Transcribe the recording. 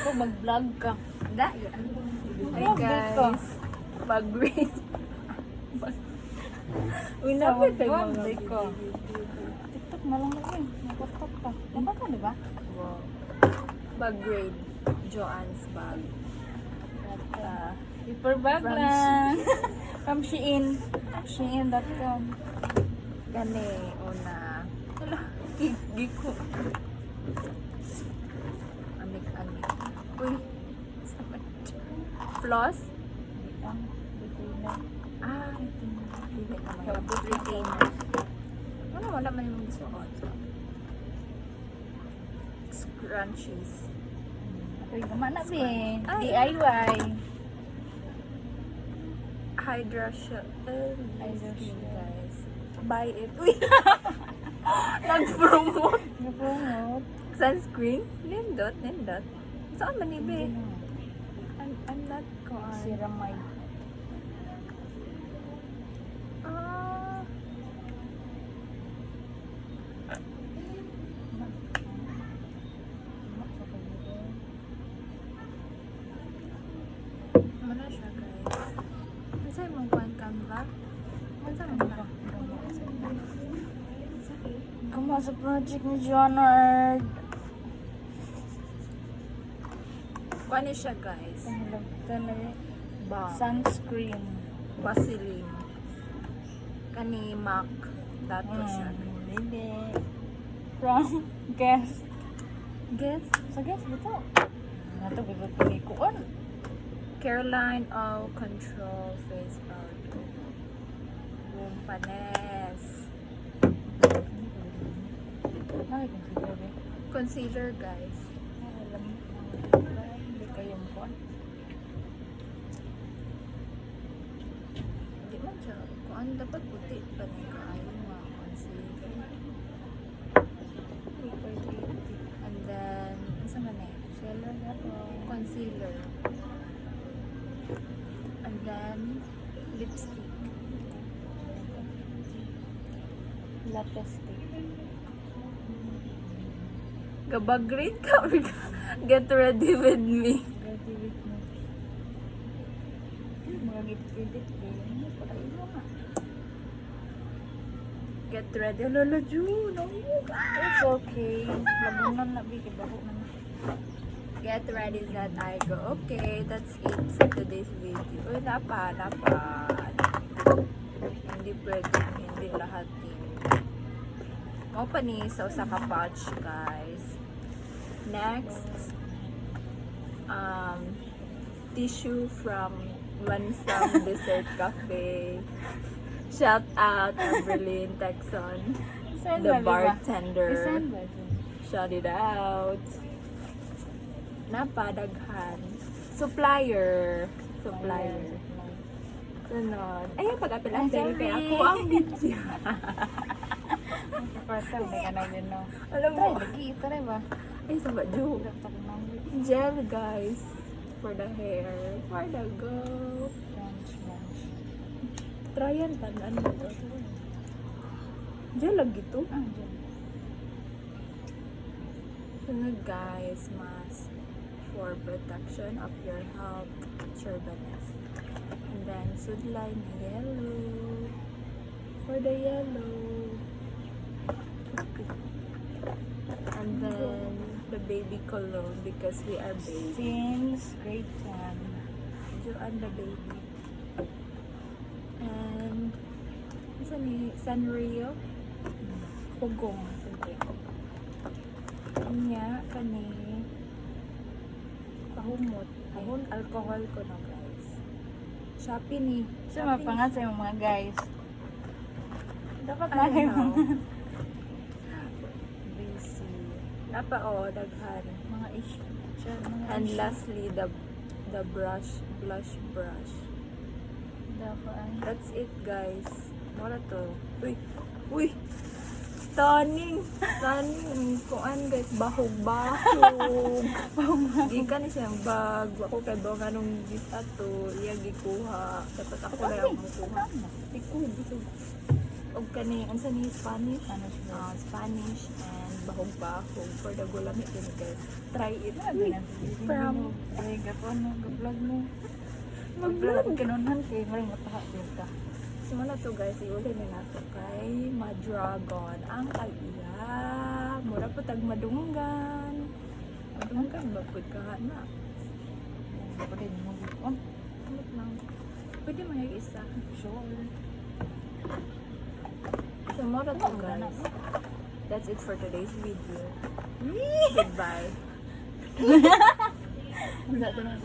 Kung mag-vlog ka. Da. Hi guys. Pag-grade. Uy, napit tayo mga Birthday ko. video. TikTok na lang lagi. Nagpot-pot ka. Dapat ka, di ba? Wow. Bag-grade. Joann's bag. Paper bag From lang. From Shein. Shein.com. Gani, una. Hala, giko. Anik. Uy, sama. Floss? Ah, hindi naman. Tapos retainer. Ano, wala man yung gusto ko. Scrunchies. Uy, gumana be. Ay. DIY. Hydra Shell. Hydra Skin, Shell. guys. Buy it. Uy! Nag-promote. Napromote. Sunscreen? Nindot. Saan man ibe? I'm not gone. Ceramide. Ah. Mana siya, guys? Masay mong kuhan Canva? Masay mong ba? Kama sa project ni Jonard. Kuhan niya siya, guys. Ba? Sunscreen. Vaseline. Kani MAC. Dato siya. Hindi. From Guess. Guess? Sa Guess, bito. Nato, bito pinikuan. Caroline O Control Face Powder. Boom, panes. Ay, consider eh. Concealer, guys. Alam mo. Hindi kayong kuan. Hindi man siya. Kung ano dapat puti pa niya kaayo mga concealer. And then, isa man eh. Seller na po. Concealer. And then, lipstick. Latte stick. Gabag-grade ka. Get ready with me. Graduate mo. Mga git-git eh. Patay mo nga. Get ready. Lolo June. It's okay. Labunan na bi. Kibaho na na. Get ready that I go. Okay, that's it for today's video. Uy, dapat. Hindi pwedeng hindi lahat yun. Mo pa ni sa usa ka pouch, guys. Next, tissue from Dessert Cafe. Shout out Berlin, Texan. Saan The ba, di ba? bartender. Saan ba? Shout it out. Napadaghan. Supplier. Sunod. Ay, pag-apil-apil. Sorry. Kaya ako ang video. First time, may ka na yun, no? Alam mo. Try, lagi. Try ba? Ay, sa badyo. Laptop ng Gel, guys. For the hair. For the go. lunch. Try yan. Tandaan mo to. Gel, lagi to. Ah, dyan. Sunod, guys. Mask. For protection of your health. Sureness. And then, sudline na yellow. For the yellow. And then, the baby cologne because we are baby. Since grade 10. Joanne the baby. And, isa ni Sanrio. Pugong. Sige. Kanya, kani, pahumot. Ahon, alcohol ko na, guys. Shopee ni. So, mapangat sa mga guys. Dapat na Ano kayo. now? Busy. Napa, oh, daghan. Mga issue. Siya, mga And issue. lastly, the blush brush. Dapat. That's it, guys. Wala to. Uy! Stunning! Kuan, guys. Bahog. Di ka ni siyang bag. Ako kay ba nga nung gisa to. Iya, gikuha. Dapat ako na yung makuha. Ikaw, bisog. og kani unsa ni Spanish? Spanish bread. Spanish and bahog-bahog for the gulami din guys. Try it. From ay gapon mo vlog mo. Mag-vlog. Kinunan kay maring mataha ka. So wala to guys, iuli na nato kay Ma-Dragon ang kaliya. Mura po tag madunggan. Madunggan ba pud ka na? Ako din mo gipon. Kamot lang. Pwede mo yung isa. Sure. So mura to guys. That's it for today's video. Goodbye. Wala to na.